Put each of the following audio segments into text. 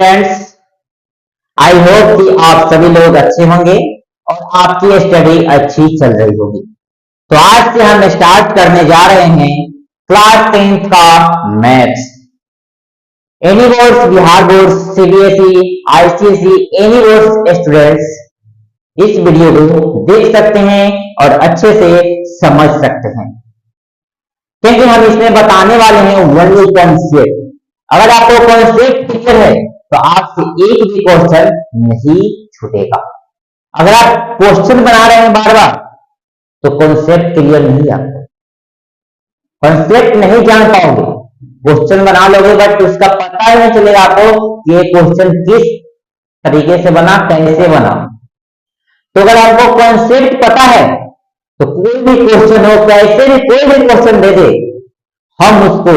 Friends, I hope कि आप सभी लोग अच्छे होंगे और आपकी स्टडी अच्छी चल रही होगी। तो आज से हम स्टार्ट करने जा रहे हैं क्लास 10th का maths. Any boards, Bihar board, CBSE, ICSE, any boards students इस वीडियो को देख सकते हैं और अच्छे से समझ सकते हैं, क्योंकि हम इसमें बताने वाले हैं ओनली कॉन्सेप्ट। अगर आपको कॉन्सेप्ट क्लियर है तो आपसे एक भी क्वेश्चन नहीं छूटेगा। अगर आप क्वेश्चन बना रहे हैं बार बार तो कॉन्सेप्ट क्लियर नहीं आपको, कॉन्सेप्ट नहीं जान पाओगे। क्वेश्चन बना लोगे बट उसका पता ही नहीं चलेगा आपको कि ये क्वेश्चन किस तरीके से बना, कैसे बना। तो अगर आपको कॉन्सेप्ट पता है तो कोई भी क्वेश्चन हो, कैसे भी कोई भी क्वेश्चन दे दे, हम उसको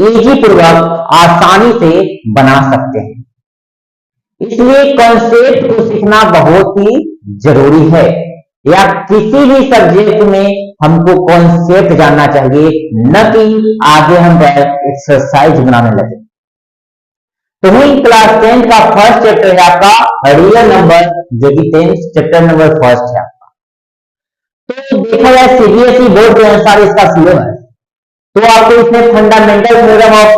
इजी पूर्वक आसानी से बना सकते हैं। इसलिए कॉन्सेप्ट को सीखना बहुत ही जरूरी है, या किसी भी सब्जेक्ट में हमको कॉन्सेप्ट जानना चाहिए, न कि आगे हम एक्सरसाइज बनाने लगे। तो वही क्लास 10 का फर्स्ट चैप्टर है आपका रियल नंबर, जो कि 10th चैप्टर नंबर फर्स्ट है आपका। तो देखा जाए सीबीएसई बोर्ड के अनुसार इसका सिलेबस, तो आपको इसमें फंडामेंटल थ्योरम ऑफ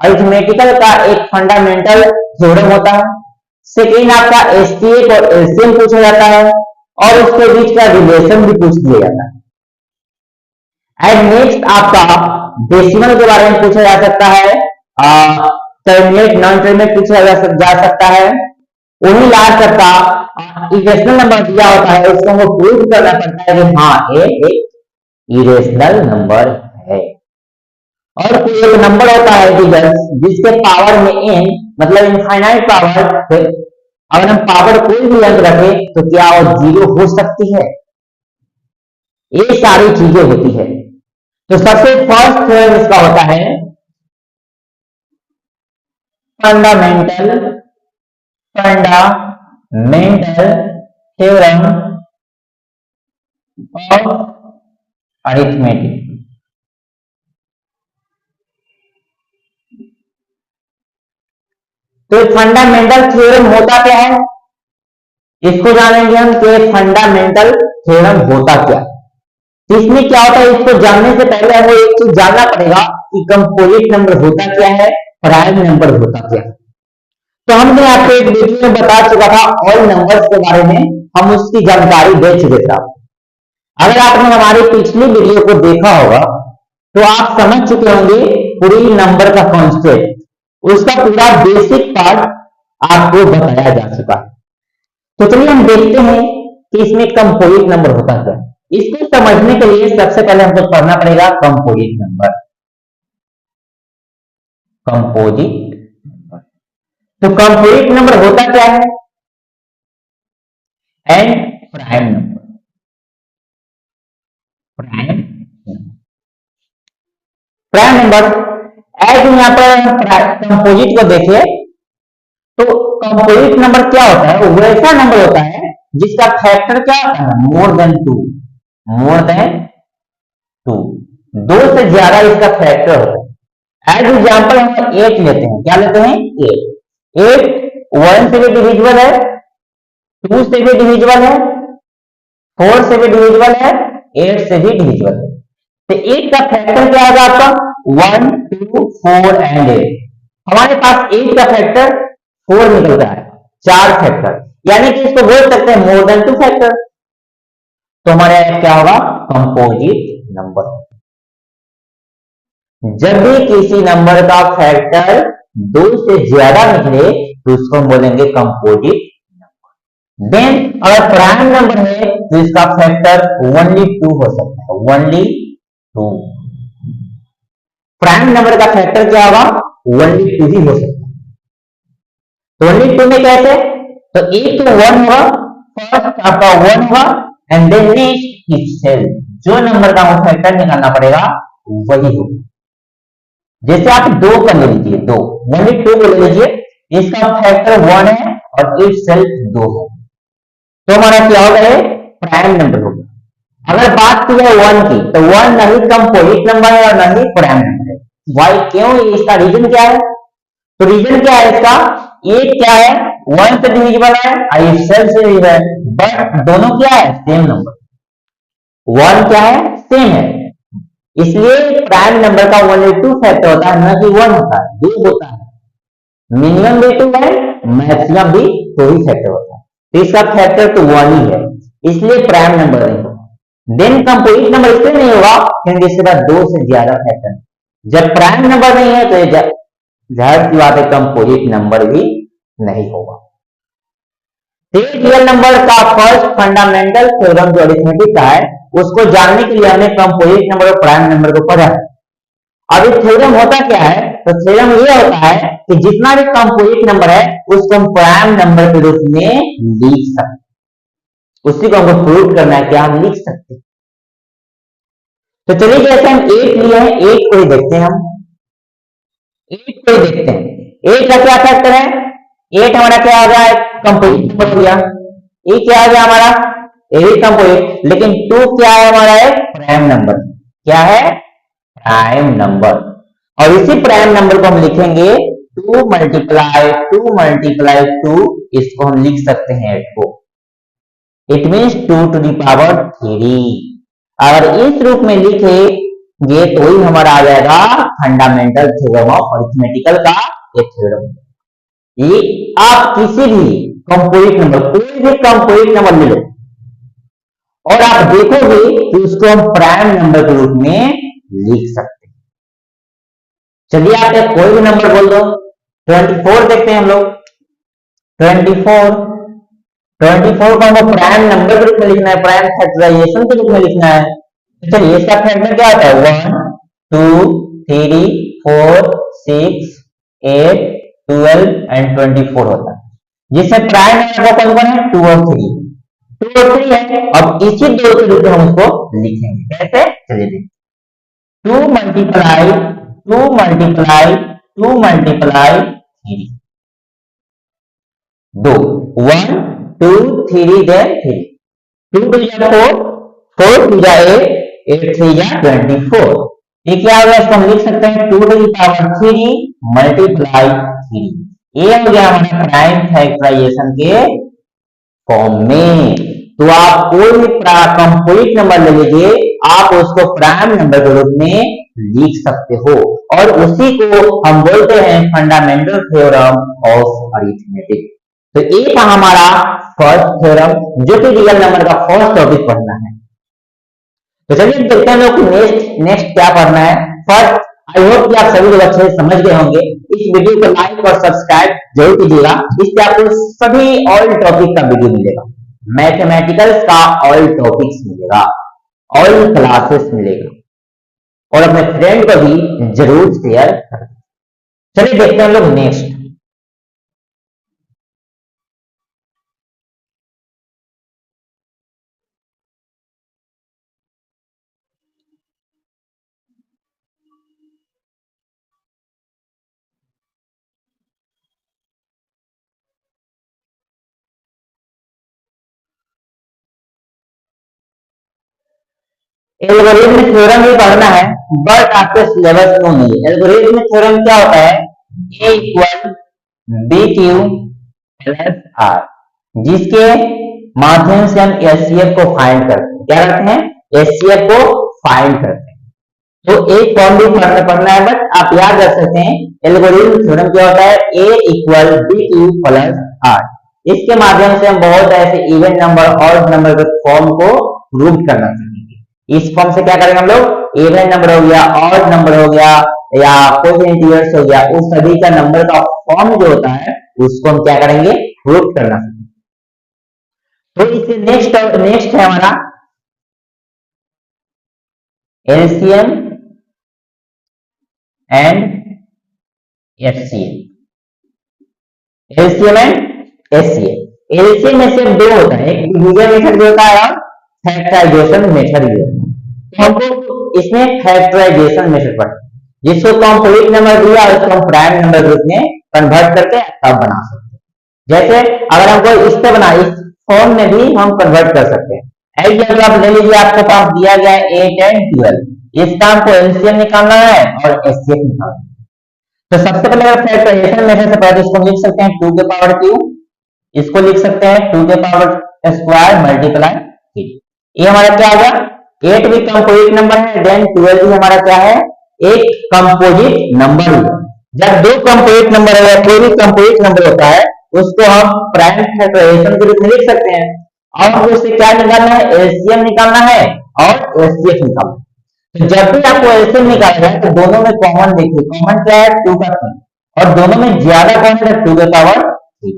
अरिथमेटिकल का एक फंडामेंटल थ्योरम होता है। सेकेंड आपका एसटीएट और एलसीएम पूछा जाता है और उसके बीच का रिलेशन भी पूछ दिया जाता है। एंड नेक्स्ट आपका डेसिमल के बारे में पूछा जा सकता है, टर्मिनेट नॉन टर्मिनेट पूछा जा सकता है। वही लास्ट आपका इरेशनल नंबर दिया होता है, उसको हमको प्रूव करना पड़ता है कि हाँ ये एक इरेशनल नंबर है। और कोई एक नंबर होता है डिजिट्स जिसके पावर में n मतलब इनफाइनाइट पावर है। अगर हम पावर कोई भी अंक रखें तो क्या वो जीरो हो सकती है? ये सारी चीजें होती है। तो सबसे फर्स्ट थ्योरम इसका होता है फंडामेंटल थ्योरम ऑफ अरिथमेटिक। तो फंडामेंटल थ्योरम होता क्या है, इसको जानेंगे हम कि फंडामेंटल थ्योरम होता क्या। तो इसमें क्या होता है, इसको जानने से पहले हमें एक चीज जानना पड़ेगा कि कंपोजिट नंबर होता क्या है, प्राइम नंबर होता क्या है। तो हमने आपको एक वीडियो में बता चुका था ऑल नंबर्स के बारे में, हम उसकी जानकारी दे चुके थे। अगर आपने हमारी पिछली वीडियो को देखा होगा तो आप समझ चुके होंगे पूरी नंबर का कॉन्सेप्ट, उसका पूरा बेसिक पार्ट आपको बताया जा चुका है। तो चलिए हम देखते हैं कि इसमें कंपोजिट नंबर होता क्या। इसको समझने के लिए सबसे पहले हमको पढ़ना पड़ेगा कंपोजिट नंबर। तो कंपोजिट नंबर होता क्या है? And prime number. Prime number as यहां पर कंपोजिट को देखिए तो कंपोजिट नंबर क्या होता है, वैसा नंबर होता है जिसका फैक्टर क्या होता है, मोर देन टू। दो से ज्यादा इसका फैक्टर होता है। एज एग्जाम्पल हम 8 लेते हैं, क्या लेते हैं 8 1 से भी डिविजिबल है, 2 से भी डिविजिबल है, 4 से भी डिविजिबल है, 8 से भी डिविजिबल है। तो 8 का फैक्टर क्या होगा आपका 1 2 4 एंड 8। हमारे पास 8 का फैक्टर 4 निकलता है, 4 फैक्टर, यानी कि इसको बोल सकते हैं मोर देन 2 फैक्टर। तो हमारे यहाँ क्या होगा, कंपोजिट नंबर। जब भी किसी नंबर का फैक्टर 2 से ज्यादा निकले तो उसको हम बोलेंगे कंपोजिट नंबर। देन अगर प्राइम नंबर है तो इसका फैक्टर ओनली 2 हो सकता है, ओनली 2। प्राइम नंबर का फैक्टर क्या होगा, ओनली 2 ही हो सकता है। तो ओनली 2 में कैसे, तो एक तो 1 होगा, फर्स्ट आपका 1 होगा एंड देन नेक्स्ट इटसेल्फ, जो नंबर का फैक्टर निकालना पड़ेगा वही होगा। जैसे आप 2 का ले लीजिए, 2 ओनली 2 को ले लीजिए, इसका फैक्टर 1 है और इटसेल्फ 2 है, तो हमारा क्या होगा, ये प्राइम नंबर होगा। अगर बात की है 1 की तो 1 नहीं कंपोजिट नंबर है और नहीं प्राइम नंबर है। वाई, क्यों, इसका रीजन क्या है, तो रीजन क्या है इसका, 8 क्या है 1 से डिविजिबल है, 8 से भी है, बट दोनों क्या है सेम नंबर, 1 क्या है सेम है, इसलिए प्राइम नंबर का ओनली 2 फैक्टर होता है, ना कि 1 होता है, 2 होता है, मिनिमम भी 2 है, मैक्सिमम भी 2 ही फैक्टर होता है, तो इसका फैक्टर तो 1 ही है, इसलिए प्राइम नंबर नहीं होगा। देन कंपोजिट नंबर इसलिए नहीं होगा क्योंकि इसके बाद 2 से ज्यादा फैक्टर, जब प्राइम नंबर नहीं है तो जाहिर सी बात है कंपोजिट नंबर भी नहीं होगा। तो रियल नंबर का फर्स्ट फंडामेंटल थ्योरम जो अरिथमेटिक का है उसको जानने के लिए हमने कंपोजिट नंबर और प्राइम नंबर को पढ़ा है। अब ये थ्योरम होता क्या है, तो थ्योरम ये होता है कि जितना भी कंपोजिट नंबर है उसको हम प्राइम नंबर के रूप में लिख सकते, उसी को हमको प्रूव करना है कि हम लिख सकते। तो चलिए जैसे हम 8 लिए हैं, 8 को ही देखते हैं, हम 8 को ही देखते हैं। 8 का क्या फैक्टर है, 8 हमारा क्या हो गया कंपोजिट नंबर हो गया, ये क्या हो गया हमारा यही कंपोजिट, लेकिन 2 क्या है हमारा एक प्राइम नंबर, क्या है प्राइम नंबर, और इसी प्राइम नंबर को हम लिखेंगे 2 मल्टीप्लाई 2, इसको हम लिख सकते हैं 8 को, it means 2 to the power 3। अगर इस रूप में लिखेंगे तो ही हमारा आ जाएगा फंडामेंटल थ्योरम ऑफ अरिथमेटिकल का ये थ्योरम। ये आप किसी भी कंपोजिट नंबर, कोई भी कंपोजिट नंबर ले लो और आप देखोगे तो उसको हम प्राइम नंबर के रूप में लिख सकते हैं। चलिए आप एक कोई भी नंबर बोल दो, 24 देखते हैं हम लोग, 24 को हमको प्राइम नंबर के रूप में लिखना है, प्राइम फैक्टराइजेशन के रूप में लिखना है। तो चलिए इसका फैक्टर क्या होता है 1 2 3 4 6 8 12 एंड 24 होता है, जिससे प्राइम नंबर कौन कौन है 2 और 3, 2 और 3 है। अब इसी 2 के रूप में हम उसको लिखेंगे कैसे, चलिए देखिए 2 मल्टीप्लाई 3 1 2 3 देन 3, 2 2 जा 4, 4 2 जा 8, 8 3 जा 24, ये क्या होगा इसको हम लिख सकते हैं 2 टू द पावर 3 मल्टीप्लाई 3, ये हो गया हमारा प्राइम फैक्टराइजेशन के फॉर्म में। तो आप कोई भी कंप्लीट नंबर ले लीजिए, आप उसको प्राइम नंबर के रूप में लिख सकते हो, और उसी को हम बोलते हैं फंडामेंटल थ्योरम ऑफ अरिथमेटिक। तो ये था हमारा फर्स्ट थ्योरम, जो कि रियल नंबर का फर्स्ट टॉपिक पढ़ना है। तो चलिए देखते हैं लोग नेक्स्ट क्या पढ़ना है। फर्स्ट आई होप कि आप सभी लोग अच्छे से समझ गए होंगे। इस वीडियो को लाइक और सब्सक्राइब जरूर कीजिएगा, इससे आपको सभी ऑल टॉपिक का वीडियो मिलेगा, मैथमेटिकल्स का ऑल टॉपिक्स मिलेगा, ऑल क्लासेस मिलेगा, और अपने फ्रेंड को भी जरूर शेयर करें। चलिए देखते हैं हम लोग नेक्स्ट। एल्गोरिथम थ्योरम भी पढ़ना है, बट आपके सिलेबस में नहीं है। एल्गोरिथम थ्योरम क्या होता है, A equal BQ plus R, जिसके माध्यम से हम HCF को फाइंड करते हैं। क्या करते हैं, HCF को फाइंड करते हैं। तो एक फॉर्म भी पढ़ना है, बट आप याद रख सकते हैं एल्गोरिथम थ्योरम क्या होता है, A equal BQ plus R। इसके माध्यम से हम बहुत ऐसे इवन नंबर और नंबर के फॉर्म को प्रूव करना सीखेंगे। इस फॉर्म से क्या करेंगे हम लोग, इवन नंबर हो गया, ऑड नंबर हो गया, या कोई इंटीजर्स हो गया, उस सभी का नंबर का फॉर्म जो होता है उसको हम क्या करेंगे, प्रूव करना सीखेंगे। तो इससे नेक्स्ट है हमारा LCM and HCF. LCM and HCF, LCM में सिर्फ 2 होता है, एक डिवीजन मेथड भी होता है और फैक्टराइजेशन मेथड भी होता है। तो हमको इसमें फैक्टराइजेशन मेथड पढ़ना, जिसको कंप्लीट नंबर दिया उसको हम प्राइम नंबर रूप में कन्वर्ट करके तब बना सकते हैं। जैसे अगर हमको इस पे बना, इस फॉर्म में भी हम कन्वर्ट कर सकते हैं। एग्जाम्पल आप ले लीजिए, आपके पास दिया गया 8 एंड 12, इसका हमको एलसीएम निकालना है और एचसीएफ निकालना है। तो सबसे पहले अगर फैक्टराइजेशन मेथड से पहले इसको लिख सकते हैं 2 के पावर क्यू, इसको लिख सकते हैं 2 के पावर स्क्वायर मल्टीप्लाई 3। ये हमारा क्या आ गया 8 भी कंपोजिट नंबर है, देन 12 भी हमारा क्या है एक कंपोजिट नंबर है। जब दो कंपोजिट नंबर है, कोई भी कंपोजिट नंबर होता है उसको हम प्राइम फैक्टराइजेशन के रूप में लिख सकते हैं, और उससे क्या निकालना है एलसीएम निकालना है और एचसीएफ निकालना है। तो जब भी आपको एलसीएम निकालना है तो दोनों में कॉमन देखिए, कॉमन क्या है 2 का 3, और दोनों में ज्यादा कौन है 2 के पावर 3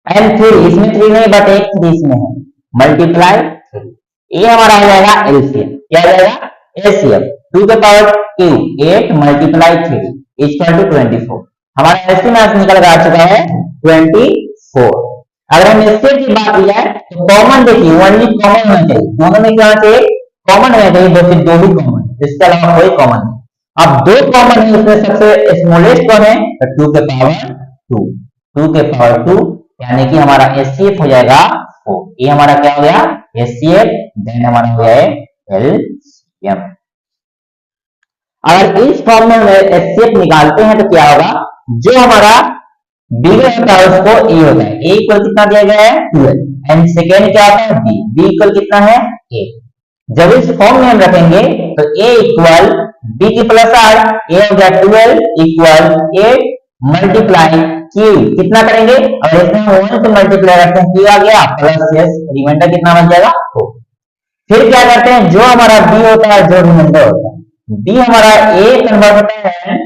एंड 3, इसमें 3 नहीं बट एक 3 इसमें है मल्टीप्लाई 3। ये हमारा आ जाएगा एलसीएम, क्या आ जाएगा एलसीएम 2 के power q 8 multiply 3 equal to 24। हमारा एलसीएम आज निकल कर आ चुका है 24। अगर हम एचसीएफ की बात की जाए तो कॉमन देखिए ओनली कॉमन होना चाहिए, दोनों में क्या होना चाहिए कॉमन होना चाहिए, दो फिर दो ही कॉमन, इसके अलावा कोई कॉमन नहीं। अब दो कॉमन है, उसमें सबसे स्मॉलेस्ट कौन है तो 2 के पावर 2, 2 के पावर 2 यानी कि हमारा एचसीएफ हो जाएगा 4। ये हमारा क्या हो गया एचसीएफ, देन हमारा हो गया एलसीएम। अगर इस फॉर्म में एचसीएफ निकालते हैं तो क्या होगा, जो हमारा बिगर होता है उसको ए होता है, ए इक्वल कितना दिया गया है 12 एंड सेकेंड क्या होता है बी, बी इक्वल कितना है 8। जब इस फॉर्म में हम रखेंगे तो a इक्वल बी की प्लस आर, ए हो गया 12 इक्वल 8 मल्टीप्लाई क्यू, कितना करेंगे और इसमें 1 से मल्टीप्लाई करते हैं, क्यू आ गया प्लस एस, रिमाइंडर कितना बन जाएगा 4। फिर क्या करते हैं जो हमारा बी होता है, जो रिमाइंडर होता है बी हमारा ए कन्वर्ट होता है,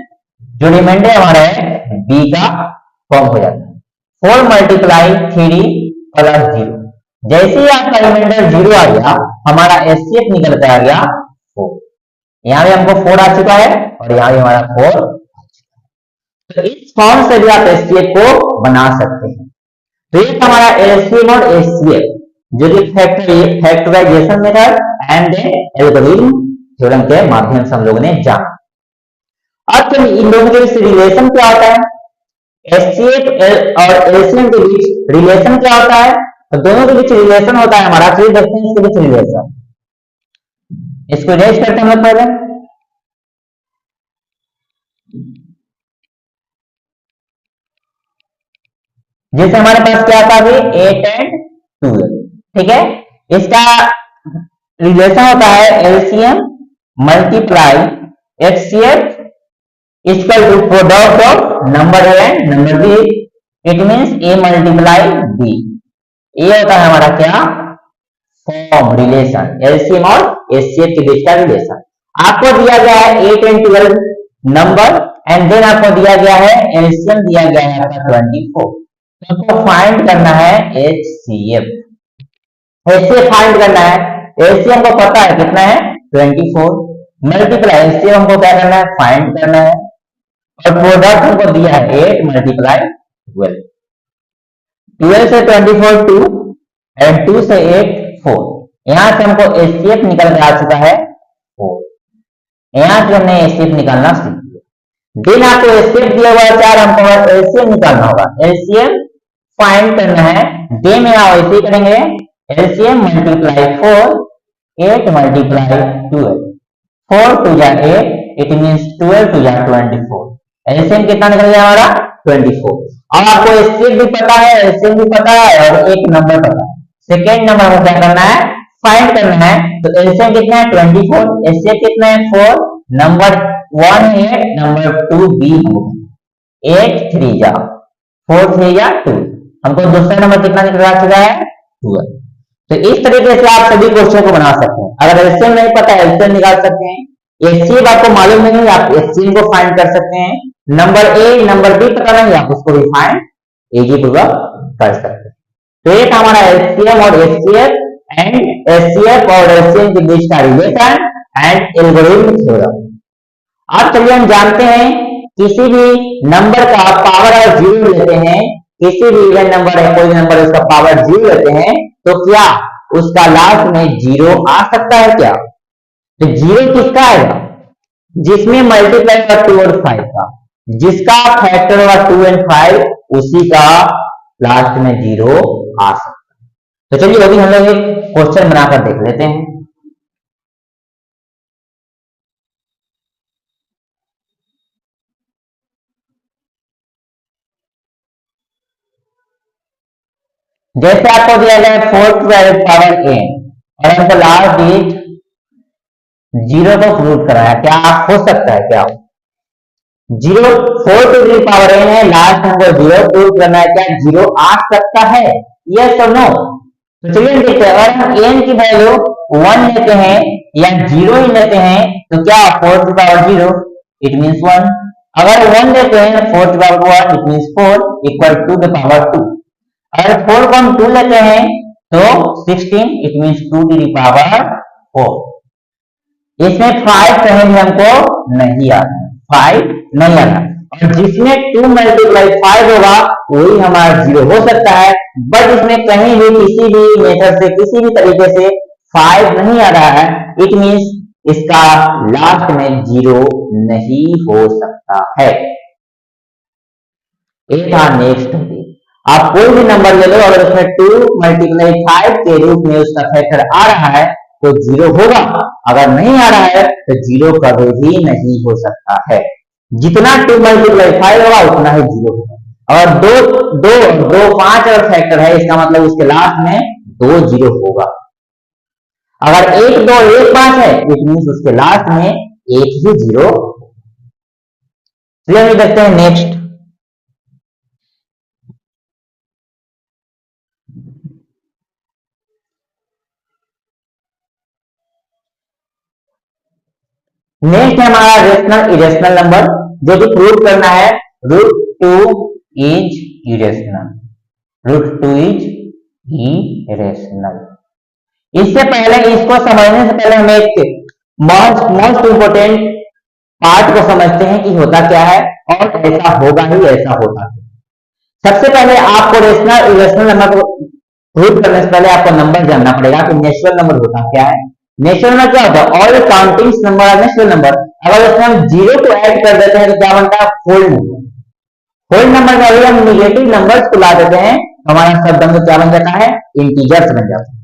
जो रिमाइंडर हमारा है बी का फॉर्म हो जाता है 4 मल्टीप्लाई 3 प्लस 0। जैसे ही आपका रिमाइंडर 0 आ गया हमारा एचसीएफ निकल कर आ गया 4। यहाँ भी हमको 4 आ चुका है और यहाँ भी हमारा 4 आ चुका है। तो इस फॉर्म से भी आप एचसीएफ को बना सकते हैं। तो ये हमारा एलसीएम और एचसीएफ जो कि factorisation method and algorithm theorem के माध्यम से हम लोगों ने जाना। अब चलिए इन दोनों के बीच रिलेशन क्या होता है, एचसीएफ और एलसीएम के बीच रिलेशन क्या होता है, तो दोनों के बीच रिलेशन होता है हमारा, फिर देखते हैं इसके बीच रिलेशन। इसको इरेज करते हैं हम लोग पहले। जैसे हमारे पास क्या था अभी 8 एंड 12, ठीक है, इसका रिलेशन होता है LCM multiply HCF equal to product of number A and number B, it means A multiply B. ये होता है हमारा क्या फॉर्म रिलेशन, एलसीएम और एचसीएफ के बीच का रिलेशन। आपको दिया गया है 8 एंड 12 नंबर एंड देन आपको दिया गया है एलसीएम दिया गया है आपका 24, तो आपको फाइंड करना है एचसीएफ, एचसीएफ फाइंड करना है। एलसीएम को पता है कितना है 24 मल्टीप्लाई एचसीएफ हमको क्या करना है फाइंड करना है, और प्रोडक्ट हमको दिया है 8 मल्टीप्लाई 12, 12 से 24 2 एंड 2 से 8 4। यहां से हमको एचसीएफ निकल के आ चुका है 4। यहां से हमने एचसीएफ निकालना सीख लिया। दिन आपको एचसीएफ दिया हुआ है 4, हमको एलसीएम निकालना होगा, एलसीएम फाइंड करना है। डे में आप ऐसे करेंगे एलसीएम मल्टीप्लाई 4 8 मल्टीप्लाई 12, 4 2 जा 8 इट मींस 12 2 जा 24। एलसीएम कितना निकल गया हमारा 24। अब आपको एचसीएफ भी पता है, एलसीएम भी पता है और एक नंबर पता है, सेकेंड नंबर को क्या करना है फाइंड करना है। तो एलसीएम कितना है 24, एचसीएफ कितना है 4, नंबर 1 है 8, नंबर 2 बी होगा 8 3 जा 4 3 जा 2, हमको दूसरा नंबर कितना निकल चुका है 12। तो इस तरीके से आप सभी क्वेश्चन को बना सकते हैं। अगर एलसीएम नहीं पता है एलसीएम निकाल सकते हैं, एचसीएफ आपको मालूम नहीं है आप एचसीएफ को फाइंड कर सकते हैं, नंबर ए नंबर बी पता नहीं आप उसको भी फाइंड इजी पूर्वक कर सकते हैं। तो ये था हमारा एचसीएम और एचसीएफ एंड एचसीएफ और एलसीएम के बीच का रिलेशन एंड एल्गोरिथम थ्योरम। अब चलिए हम जानते हैं किसी भी नंबर का पावर और जीरो लेते हैं, किसी भी इवन नंबर है कोई नंबर उसका पावर 0 लेते हैं तो क्या उसका लास्ट में 0 आ सकता है क्या? तो 0 किसका आएगा जिसमें मल्टीप्लाई का 2 और 5 का, जिसका फैक्टर होगा 2 एंड 5 उसी का लास्ट में 0 आ सकता है। तो चलिए अभी हम लोग एक क्वेश्चन बनाकर देख लेते हैं। जैसे आपको दिया गया 4 पावर n और हमको लास्ट डिजिट 0 को प्रूव कराया, क्या हो सकता है? क्या 4 पावर n है, लास्ट हमको 0 प्रूव करना है, क्या 0 आ सकता है? यस और नो? तो चलिए देखते हैं, अगर हम n की वैल्यू 1 लेते हैं या 0 ही लेते हैं तो क्या 4 to power 0 इट मींस 1। अगर 1 लेते हैं 4 to power 1 it means 4 equal to the power 2। अगर 4 को हम 2 लेते हैं तो 16 it means 2 to the power 4। इसमें 5 कहीं भी हमको नहीं आना, 5 नहीं आना, और जिसमें 2 मल्टीप्लाई 5 होगा वही हमारा 0 हो सकता है। बट इसमें कहीं भी किसी भी मेथड से किसी भी तरीके से 5 नहीं आ रहा है, इट मींस इसका लास्ट में 0 नहीं हो सकता है। ये था नेक्स्ट। आप कोई भी नंबर ले लो, अगर उसमें 2 मल्टीप्लाई 5 के रूप में उसका फैक्टर आ रहा है तो 0 होगा, अगर नहीं आ रहा है तो 0 कभी भी नहीं हो सकता है। जितना 2 मल्टीप्लाई 5 होगा उतना ही 0 होगा। और 2 5 अगर फैक्टर है, इसका मतलब उसके लास्ट में 2 0 होगा। अगर 1 2 1 5 है इट मींस उसके लास्ट में 1 ही 0। चलिए देखते हैं नेक्स्ट। नेक्स्ट है हमारा रेशनल इरेशनल नंबर, जो कि प्रूव करना है √2 इज इरेशनल। √2 is irrational. इससे पहले, इसको समझने से पहले हम एक मोस्ट इंपोर्टेंट पार्ट को समझते हैं कि होता क्या है, और ऐसा होगा ही ऐसा होता है। सबसे पहले आपको रेशनल इरेशनल नंबर को प्रूव करने से पहले आपको नंबर जानना पड़ेगा कि नेचुरल नंबर होता क्या है। नेचुरल नंबर क्या होता है? All counting number are natural number. अगर उसमें हम 0 को ऐड कर देते हैं तो क्या बनता है? Whole number. होल नंबर में अगर हम निगेटिव नंबर्स को ला देते हैं तो हमारा शब्द अंग क्या बन जाता है? इंटीजर्स बन जाता है।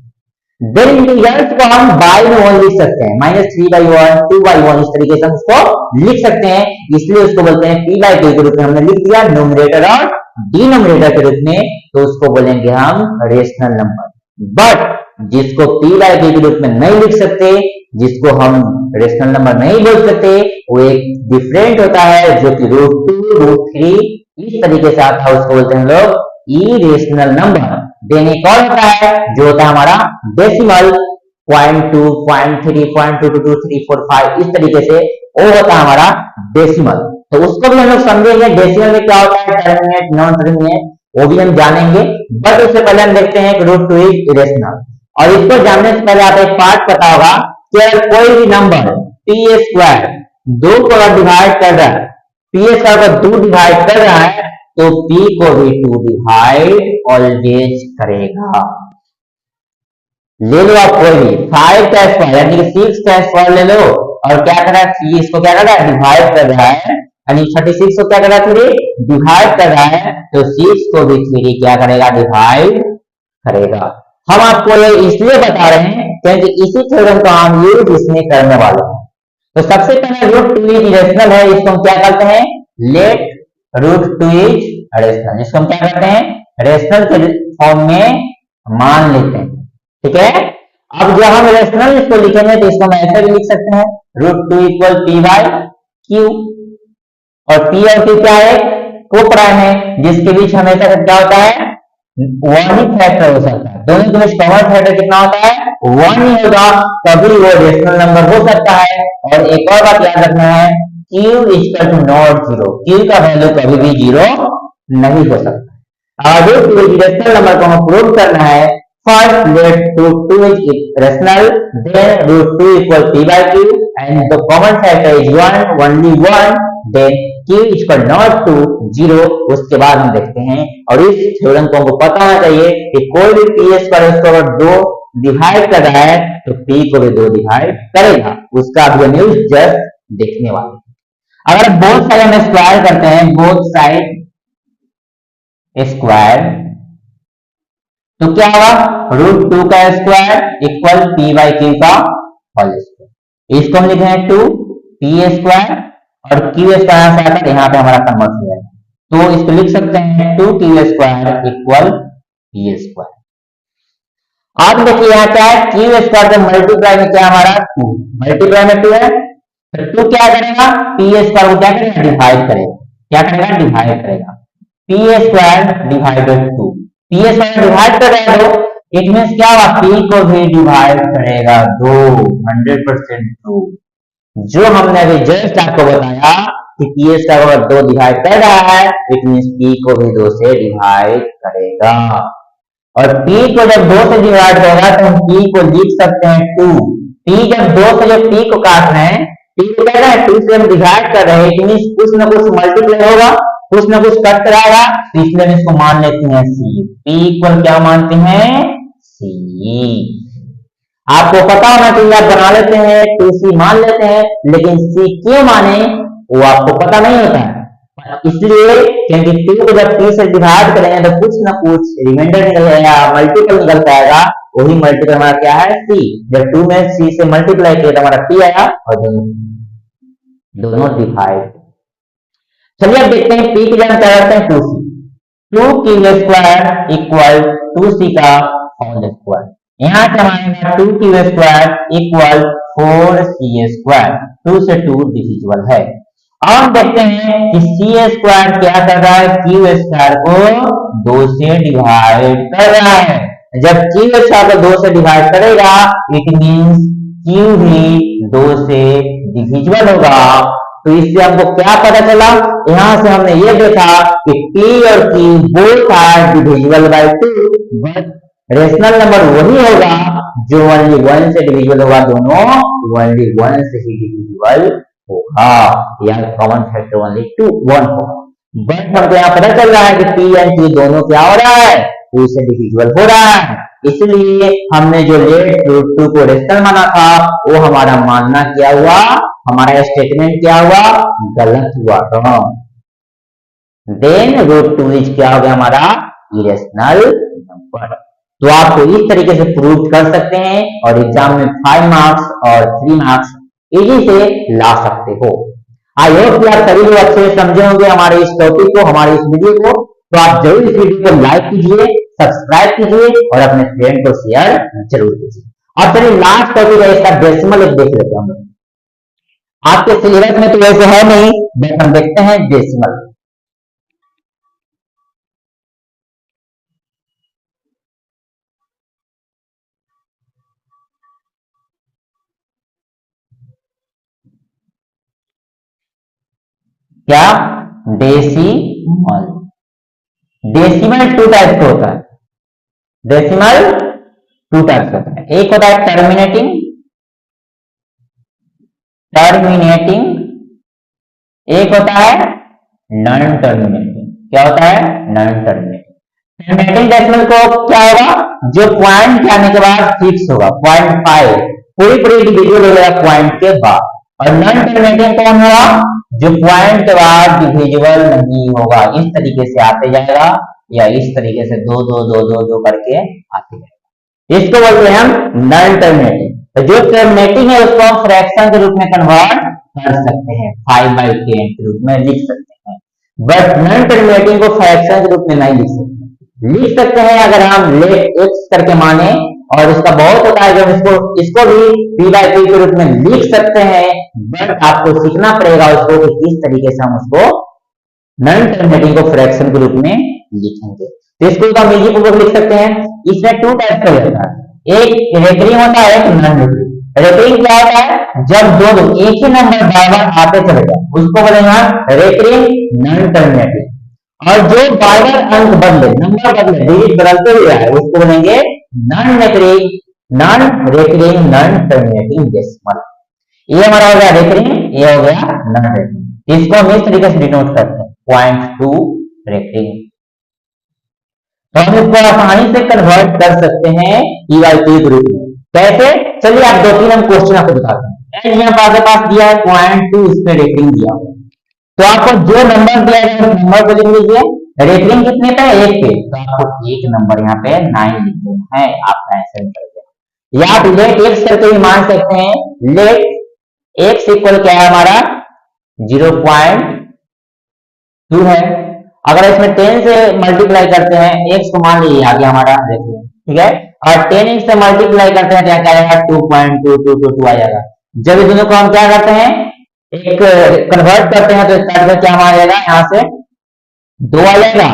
देन इंटीजर्स को हम बाय में 1 लिख सकते हैं, -3/1 2/1 इस तरीके से हम उसको लिख सकते हैं। इसलिए उसको बोलते हैं p/k के रूप में हमने लिख दिया न्यूमरेटर और डिनोमिनेटर के रूप में, तो उसको बोलेंगे हम रेशनल नंबर। बट जिसको p/k के रूप में नहीं लिख सकते, जिसको हम रेशनल नंबर नहीं बोल सकते, वो एक डिफरेंट होता है जो कि √2 √3 इस तरीके से आता है, उसको बोलते हैं लोग इरेशनल नंबर। देन एक और होता है जो होता है हमारा डेसिमल 0.2 0.3 0.222 3 4 5 इस तरीके से, वो होता है हमारा डेसिमल। तो उसको भी हम लोग समझेंगे डेसिमल में क्या होता है, टर्मिनेट नॉन टर्मिनेट, वो भी हम जानेंगे। बट उससे पहले हम देखते हैं कि √2 इज इरेशनल। और इसको जानने से पहले आप एक पार्ट पता होगा कि अगर कोई भी नंबर p² 2 को अगर डिवाइड कर रहा है, p² को 2 डिवाइड कर रहा है तो p को भी 2 डिवाइड ऑलवेज करेगा। ले लो आप कोई भी 5 का स्क्वायर यानी कि 6 का स्क्वायर ले लो, और क्या कर रहा है? इसको क्या कर रहा है? डिवाइड कर रहा है, यानी 36 को क्या कर रहा है? 3 डिवाइड कर रहा है, तो 6 को भी 3 क्या करेगा? डिवाइड करेगा। हम आपको ये इसलिए बता रहे हैं क्योंकि इसी थ्योरम का हम यूज इसमें करने वाले हैं। तो सबसे पहले √2 इज इरेशनल है, इसको हम क्या करते हैं? लेट √2 इज रेशनल, इसको हम क्या करते हैं? रेशनल के फॉर्म में मान लेते हैं। ठीक है, अब जब हम रेशनल इसको लिखेंगे तो इसको हम ऐसे भी लिख सकते हैं √2 इक्वल p/q, और p और q क्या है? को प्राइम है, जिसके बीच हमेशा क्या होता है? 1 ही फैक्टर हो सकता है। दोनों के बीच कॉमन फैक्टर कितना होता है? 1 ही होगा, तभी वो रेशनल नंबर हो सकता है। और एक और बात याद रखना है, q equal to not 0, q का वैल्यू कभी भी 0 नहीं हो सकता। अब रेशनल नंबर को हमें प्रूव करना है। First let √2 is rational, then √2 equal p/q and the common factor is 1, only 1, then q equal not to 0। उसके बाद हम देखते हैं, और इस थ्योरम को हमको पता होना चाहिए कि कोई भी p² उसको अगर 2 डिवाइड कर रहा है तो p को भी 2 डिवाइड करेगा। उसका भी हम यूज जस्ट देखने वाले। अगर बोथ साइड हम स्क्वायर करते हैं, बोथ साइड स्क्वायर, तो क्या होगा? √2 का स्क्वायर इक्वल p/q का होल स्क्वायर। इसको हम लिखे हैं 2p² और q² से आता है, यहाँ पे हमारा कन्वर्ट हो जाएगा, तो इसको लिख सकते हैं 2q² इक्वल p²। अब देखिए यहाँ क्या है, क्यू स्क्वायर का मल्टीप्लाई में क्या हमारा 2, मल्टीप्लाई में 2 है, तो 2 क्या करेगा, पी स्क्वायर को क्या करेगा, डिवाइड करेगा, क्या करेगा, डिवाइड करेगा, P square divided 2, P square divide कर रहा है 2, इट मीन्स क्या हुआ, पी को भी डिवाइड करेगा 2, 100% 2। जो हमने अभी जस्ट आपको बताया कि पी स्क्वायर अगर 2 डिवाइड कर रहा है, इट मीन्स पी को भी 2 से डिवाइड करेगा, और p को जब 2 से डिवाइड होगा तो हम p को लिख सकते हैं 2, p जब 2 से जब p को काट रहे हैं, p को क्या है 2 से हम डिवाइड कर रहे हैं, इट मींस कुछ ना कुछ मल्टीप्लाई होगा, कुछ ना कुछ कट कराएगा, इसलिए हम इसको मान लेते हैं c, p इक्वल क्या मानते हैं, c। आपको पता होना चाहिए, आप बना लेते हैं 2c मान लेते हैं, लेकिन c क्यों माने वो आपको पता नहीं होता है, इसलिए क्योंकि 2 को जब 3 से डिवाइड करेंगे तो कुछ ना कुछ रिमाइंडर निकल जाएगा, मल्टीपल निकल पाएगा, वही मल्टीपल हमारा क्या है, c। जब 2 में c से मल्टीप्लाई किया तो हमारा p आया, और दोनों डिवाइड। चलिए अब देखते हैं p की जगह क्या करते हैं, 2c, 2 स्क्वायर इक्वल 2c का होल स्क्वायर, यहाँ से हमारे 2 स्क्वायर इक्वल 4c स्क्वायर, 2 से 2 डिविजिबल है। अब हम देखते हैं कि सी स्क्वायर क्या कर रहा है, क्यू स्क्वायर को 2 से डिवाइड कर रहा है, जब क्यू स्क्वायर को 2 से डिवाइड करेगा, इट मींस क्यू भी 2 से डिविजिबल होगा। तो इससे हमको क्या पता चला, यहां से हमने ये देखा कि p और q both are divisible by 2, but rational number वही होगा जो ओनली 1 से डिविजिबल होगा, दोनों ओनली 1 से ही डिविजिबल होगा, या कॉमन फैक्टर ओनली 1 होगा। बट हमको यहाँ पता चल रहा है कि p एंड q दोनों क्या हो रहा है, 2 से डिविजिबल हो रहा है, इसलिए हमने जो लेट रूट 2 को रेशनल माना था, वो हमारा मानना क्या हुआ, हमारा स्टेटमेंट क्या हुआ, गलत हुआ, रॉन्ग। देन रूट 2 इज क्या हो गया, हमारा इरेशनल नंबर। तो आपको इस तरीके से प्रूव कर सकते हैं, और एग्जाम में 5 मार्क्स और 3 मार्क्स इजी से ला सकते हो। आई होप कि आप सभी लोग अच्छे से समझे होंगे हमारे इस टॉपिक को, हमारे इस वीडियो को। तो आप जरूर इस वीडियो को लाइक कीजिए, सब्सक्राइब कीजिए, और अपने फ्रेंड को शेयर जरूर कीजिए। और चलिए लास्ट टॉपिक है इसका डेसिमल, एक देख लेते हैं हम लोग। आपके सिलेबस में तो वैसे है नहीं, बट हम देखते हैं डेसिमल। क्या, डेसिमल, डेसिमल 2 टाइप का होता है, डेसिमल 2 टाइप का होता है, एक होता है टर्मिनेटिंग, टर्मिनेटिंग, एक होता है नॉन टर्मिनेटिंग। क्या होता है, नॉन टर्मिनेटिंग। टर्मिनेटिंग डेसिमल को क्या होगा, जो पॉइंट के आने के बाद फिक्स होगा, 0.5 पूरी डिविजिबल हो जाएगा पॉइंट के बाद। और नॉन टर्मिनेटिंग कौन होगा, जो पॉइंट के बाद डिविजिबल नहीं होगा, इस तरीके से आते जाएगा, या इस तरीके से 2 2 2 2 2 करके आते जाएगा, इसको बोलते हैं हम नॉन टर्मिनेटिंग। तो जो टर्मिनेटिंग है उसको हम फ्रैक्शन के रूप में कन्वर्ट कर सकते हैं, 5/10 के रूप में लिख सकते हैं, बट नॉन टर्मिनेटिंग को फ्रैक्शन के रूप में नहीं लिख सकते। लिख सकते हैं अगर हम लेट एक्स करके माने, और इसका बहुत होता है जब इसको भी p/p के रूप में लिख सकते हैं, बट आपको सीखना पड़ेगा उसको कि किस तरीके से हम उसको नॉन टर्मिनेटिंग को फ्रैक्शन के रूप में लिखेंगे। तो इसको हम इजी पूर्वक लिख सकते हैं। इसमें 2 टाइप का होता है, एक रेकरिंग होता है, एक नॉन रेकरिंग। रेकरिंग क्या होता है, जब दो एक ही नंबर बार बार आते चले जाए, उसको बोलेंगे रेकरिंग नॉन टर्मिनेटिंग। और जो बार बार अंक बदले, नंबर बदले, डिजिट बदलते हुए है, उसको बोलेंगे non recurring, non recurring non terminating decimal. ये हमारा हो गया रेकरिंग, ये हो गया नॉन रेकरिंग। इसको हम इस तरीके से डिनोट करते हैं, 0.2 रेकरिंग। तो हम इसको आसानी से कन्वर्ट कर सकते हैं p/p ग्रुप में। कैसे, चलिए आप 2-3 हम क्वेश्चन आपको बताते हैं। यहाँ आपके पास दिया है 0.2, इस पे रेटिंग दिया हुआ, तो आपको जो नंबर दिया है उस नंबर को लिख लीजिए। रेटिंग कितने पे है, 1 पे, तो आपको एक नंबर यहाँ पे 9 लिख देना है, आपका आंसर निकल गया। या आप लेट एक्स करके भी मान सकते हैं, लेट एक्स इक्वल क्या है हमारा 0.2 है। अगर इसमें 10 से मल्टीप्लाई करते हैं, एक्स को मान लीजिए आ गया हमारा, ठीक है। और 10x से मल्टीप्लाई करते हैं तो क्या आएगा 2.2222 आ जाएगा। जब इस दोनों को हम क्या करते हैं एक कन्वर्ट करते हैं तो इसका आंसर क्या आ जाएगा, यहाँ से 2 आ जाएगा,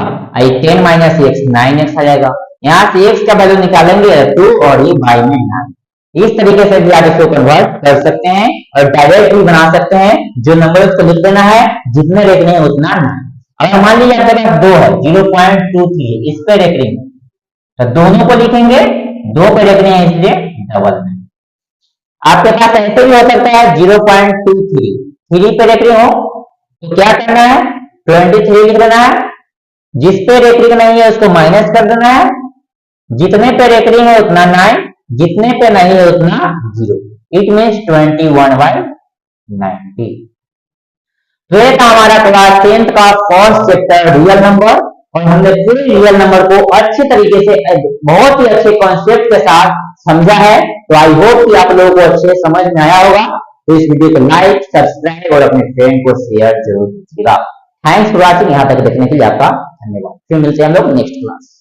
10 माइनस एक्स 9x आ जाएगा। यहाँ से x का वैल्यू निकालेंगे 2 और ये बाई में 9। इस तरीके से भी आप इसको कन्वर्ट कर सकते हैं और डायरेक्ट भी बना सकते हैं। जो नंबर उसको लिख देना है, जितने रेखने हैं उतना नहीं। अगर मान लीजिए आपके पास 2 है 0.23 इस पे रेखनी तो दोनों को लिखेंगे, 2 पे रेखनी है इसलिए डबल में। आपके पास ऐसे भी हो सकता है 0.23 3 पे रेखनी हो तो क्या करना है 23 लिख देना है, जिस पे रेखनी नहीं है उसको माइनस कर देना है, जितने पे रेखनी है उतना 9, जितने पे नहीं है उतना 0। It means 21/90। तो ये था हमारा क्लास 10th का फर्स्ट चैप्टर रियल नंबर, और हमने पूरे रियल नंबर को अच्छे तरीके से बहुत ही अच्छे कॉन्सेप्ट के साथ समझा है। तो आई होप कि आप लोगों को अच्छे समझ में आया होगा। तो इस वीडियो को लाइक सब्सक्राइब और अपने फ्रेंड को शेयर जरूर कीजिएगा। Thanks for watching. यहाँ तक देखने के लिए आपका धन्यवाद। फिर मिलते हैं हम लोग नेक्स्ट क्लास।